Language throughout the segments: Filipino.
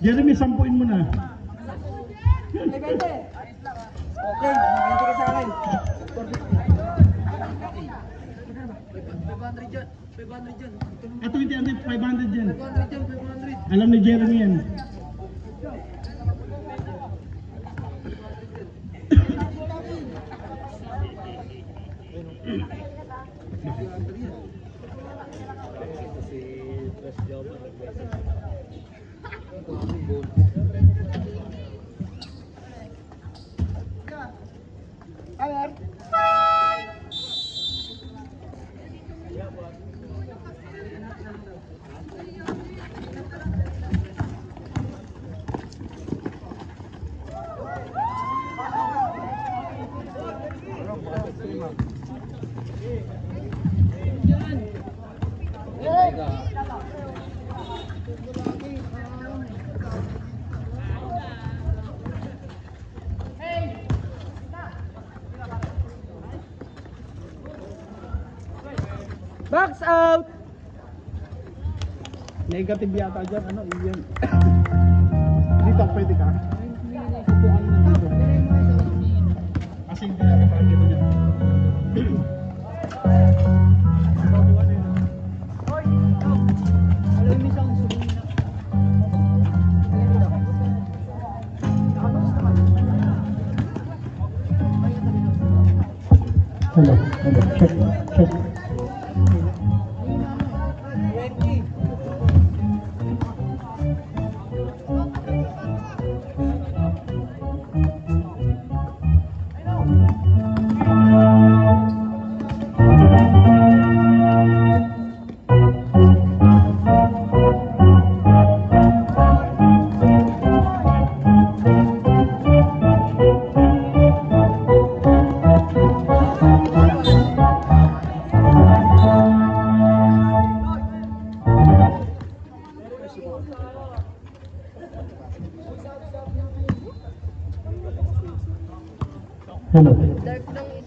Jeremy, sampuin mo na. Okay, maganda ka sa akin. 500 dyan. 500 dyan. Ito hindi, 500 dyan. 500 dyan, 500. Alam ni Jeremy yan. Box out! Negative yata dyan, ano, Ian. Dito, pwede ka. Upuan mo dito. Kasi hindi na parang dito dyan. Hello, check. Hello.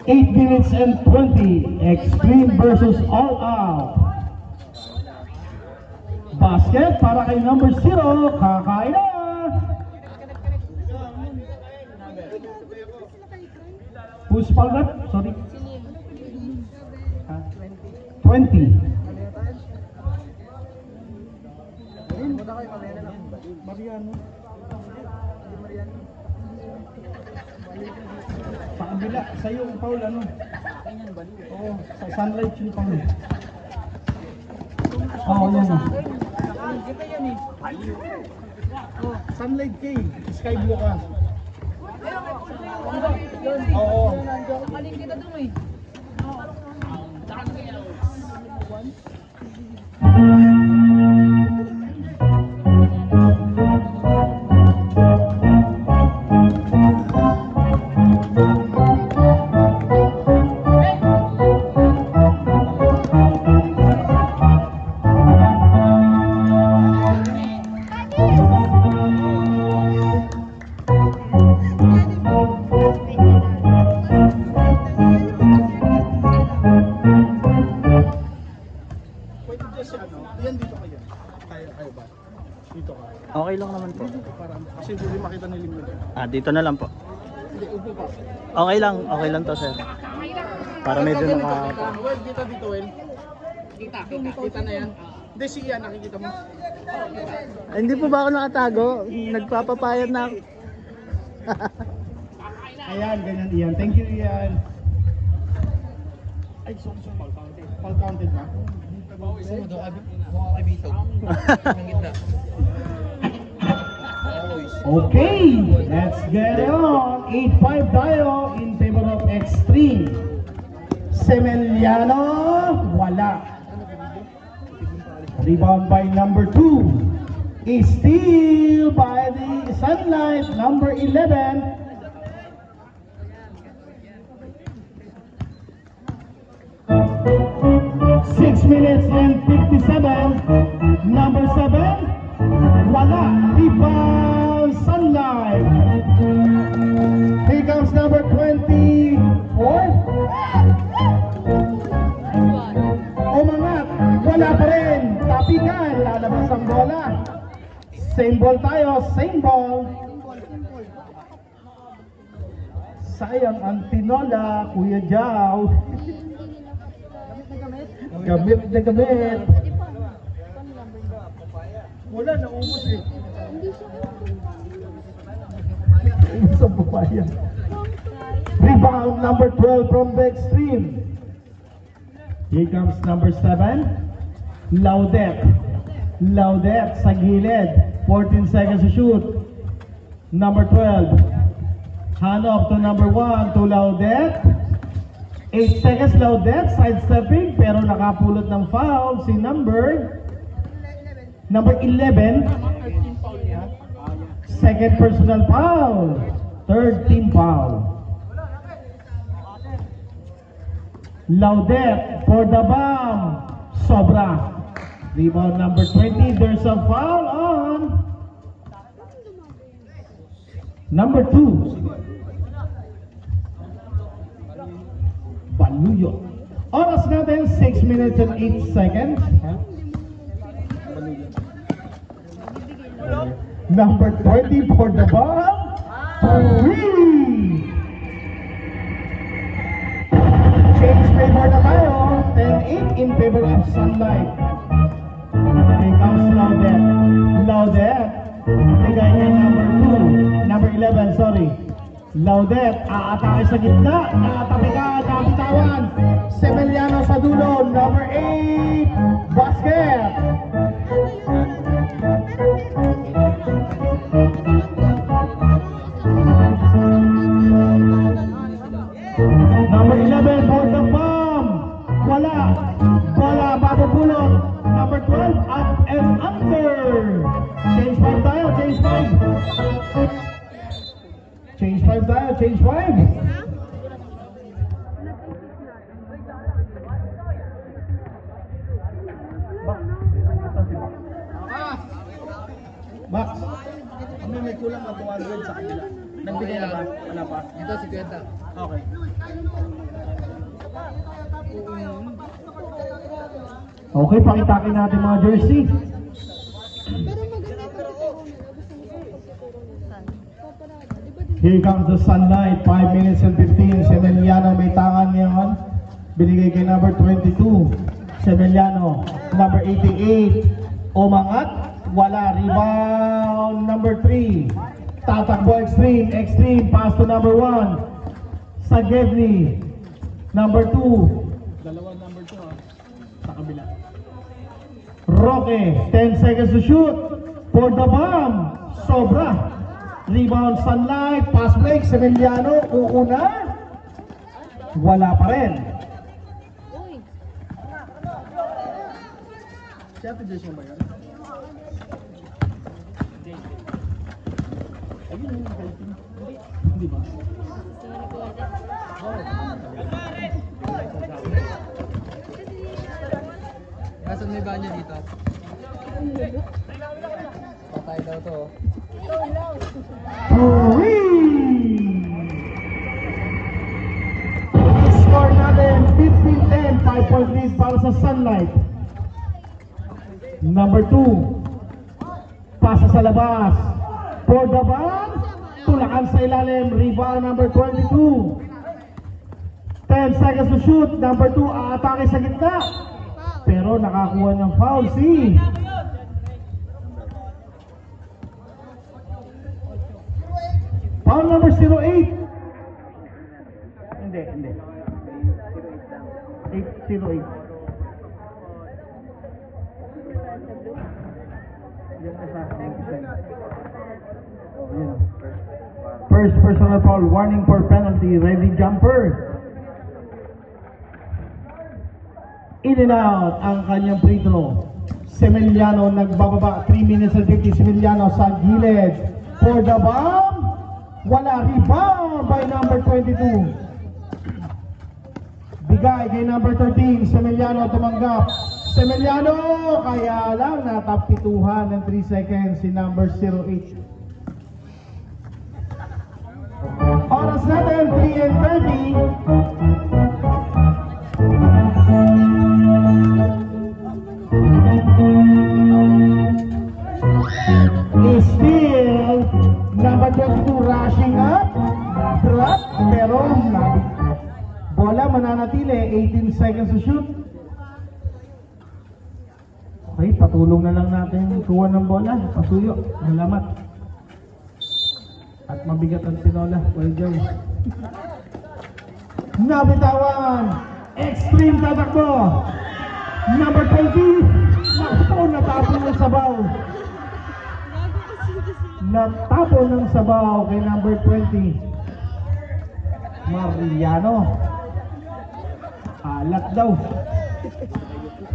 8 minutes and 20. Extreme versus all out. Basket para kay number 0. Kakain na. Who's palmat? Sorry. 20. Mariano. Sa kabila, sa'yo ang Paul, ano? Oo, sa sunlight yung Paul. Oo, yan. Kita yan eh. Oh, sunlight kay, sky blue ka. Oo. Nakaling kita doon eh. Okay lang naman po. Kasi hindi makita ni Limon. Dito na lang po. Hindi, upo ka. Okay lang to, sir. Para medyo naka... Well, dito, well. Kita na yan. Hindi, si Ian, nakikita mo. Hindi po ba ako nakatago? Nagpapapayat na ako. Ayan, ganyan Ian. Thank you, Ian. Ay, sorry, Fall counted ba? Okay, let's get it on. 8-5 tayo in favor of Extreme. Semeliano, wala. Rebound by number 2. Is steal by the Sunlight, number 11. Six minutes and 57. Number 7. Wala. Rebound, Sunlight. Here comes number 24. Umangat. Wala pa rin. Tapikan. Lalabas ang bola. Same ball tayo, same ball. Sayang ang tinola, Kuya Jao. Gamit na gamit. Wala, naubos eh. Ubus ang papaya. Rebound number 12 from the extreme. Here comes number 7. Laudet. Laudet sa gilid. 14 seconds to shoot. Number 12. Hand off to number 1 to Laudet. 8 seconds Laudet sidestepping pero nakapulot ng foul si number 11. Second personal foul. Third team foul. Laudet for the bomb. Sobra. Rebound number 20. There's a foul on number 2. Baluyo. Oras natin 6 minutes and 8 seconds. Number 20 for the bomb. 3. Change favor na tayo. 10-8 in favor of Sunlight. Here comes Laudet. Laudet. Bigay kay number 2. Number 11, sorry. Laudet. Aatake sa gitna. Nakatabi ka. Nakapitawan. Semeliano sa dulo. Number 8. Basket. Number 11 for the bomb. Wala. Wala. Bago pulot. Number 12 up and under. Change 5 tayo. Change 5. Change 5 tayo. Change 5. Max. May kulang na 200 sa kanila. Nagbigay na ba? Wala pa. Ito si Kwenta. Okay. Okay, pakitakin natin mga jersey. Here comes the Sunlight. 5 minutes and 15. Semeliano may tangan ngayon. Binigay kay number 22. Semeliano. Number 88. Umangat. Wala. Rebound. Number 3. Tatakbo extreme. Extreme. Pass to number 1. Sagedni. Number 2. Dalawa number 2 sa kabila. Roque. 10 seconds to shoot. For the bomb. Sobra. Rebound Sunlight. Pass break. Semeliano. Uuna. Wala pa rin. Siyempre, Jason ba yun? Ayun yung fighting. Hindi ba? Kasan may banyo dito? Patay daw to. Score natin 15-10. 5-point lead para sa Sunlight. Number 2. Pasa sa labas. For the ball. Tulakan sa ilalim. Rebound number 22. 10 seconds to shoot. Number 2. Aatake sa gitna. Pero nakakuha ng foul si foul number 08. Hindi. 808. First personal foul, warning for penalty, ready jumper. In and out ang kanyang free throw. Semeliano nagbababa, 3 minutes and 50. Semeliano sa gilid. For the bomb, wala. Rebound by number 22. Bigay kay number 13. Semeliano tumanggap. Semeliano, kaya lang natapituhan ng 3 seconds si number 08. Oras natin, 3 and 30. nanatili, 18 seconds to shoot. Okay, patulong na lang natin kuha ng bola. Pasuyo, salamat. At mabigat ang tinola. Well done. Nabitawan. Extreme tatakbo. Number 20. Natapon ng sabaw. Natapon ng sabaw kay number 20. Mariano. Alat daw.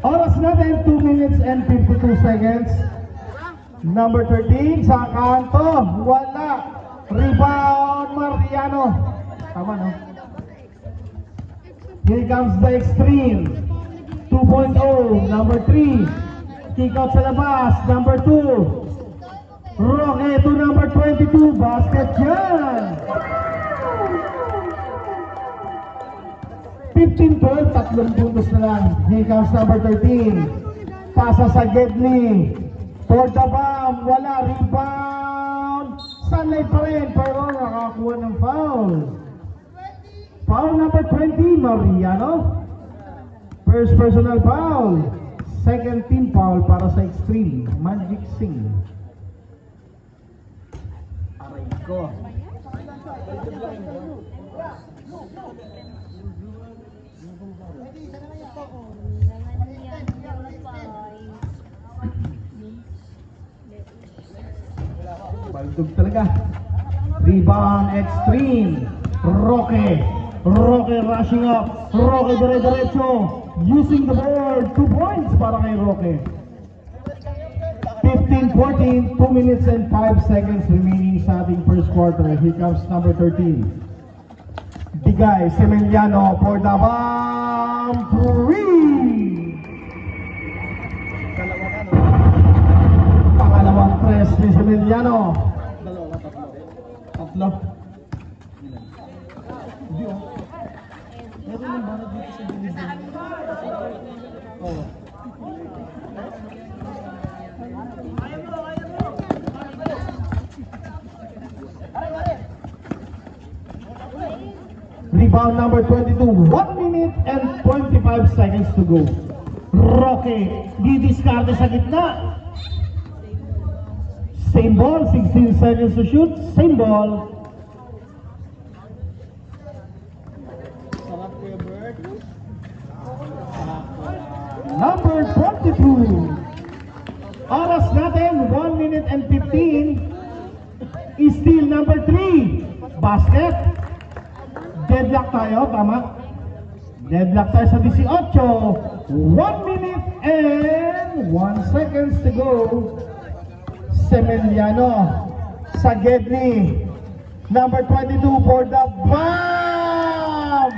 Oras natin, 2 minutes and 52 seconds. Number 13 sa kanto. Wala. Rebound, Mariano. Tama, no? Here comes the extreme. 2.0. Number 3. Kick out sa labas. Number 2. Roque to number 22. Basket yan. 15-12, tatlong puntos na lang. Here comes number 13. Pasa sa Gedney. For the bomb. Wala. Rebound. Sunlight pa rin. Pero nakakuha ng foul. Foul number 20, Mariano. First personal foul. Second team foul para sa Extreme. Magic Sing. Aray ko. Baldog talaga. Rebound Extreme. Roque. Roque rushing up. Roque dire-diretso. Using the board. 2 points para kay Roque. 15-14. 2 minutes and 5 seconds remaining sa ating first quarter. Here comes number 13. Bigay Semeliano for the bomb. 3. Pangalawang press ni Semeliano. Tatlo. Hindi oh. Meron ng bala dito sa gilid. Oh. Rebound number 22. 1 minute and 25 seconds to go. Roque, didiskarte sa gitna. Same ball, 16 seconds to shoot. Same ball. Number 22. Oras natin, 1 minute and 15. Is still number 3. Basket. Deadlock tayo, tama? Deadlock tayo sa 18. 1 minute and 1 seconds to go. Semeliano sa Gedney. Number 22 for the bomb!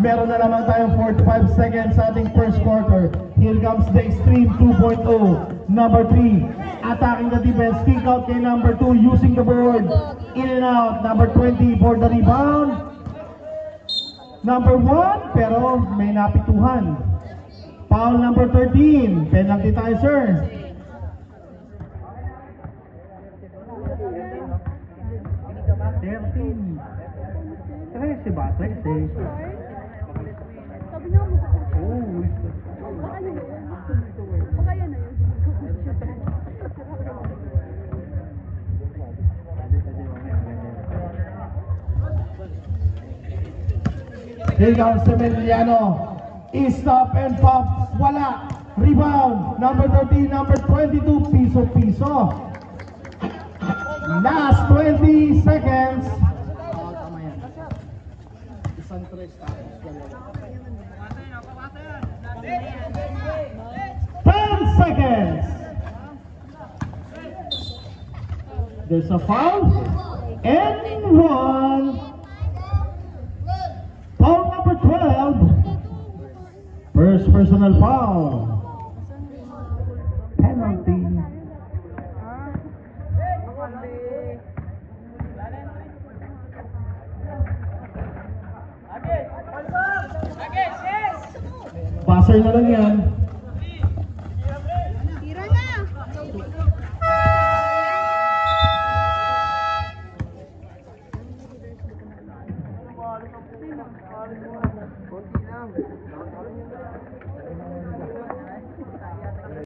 Meron na naman tayong 45 seconds sa ating first quarter. Here comes the Extreme 2.0. Number 3, attacking the defense. Kick out kay number 2 using the board. In and out. Number 20 for the rebound. Number 1, pero may napituhan. Foul number 13. Penalty tayo, sir. Si Batay, si... Sabi niya mo. Oh, Baka yun. Baka yan na yun. Here comes Semeliano. Stop and pop. Wala. Rebound. Number 13, number 22. Piso-piso. Last 20 seconds. 10 seconds. There's a foul. And 1. Foul number 12. First personal foul. Penalty. Passer na lang yan. Tira na. Konti lang.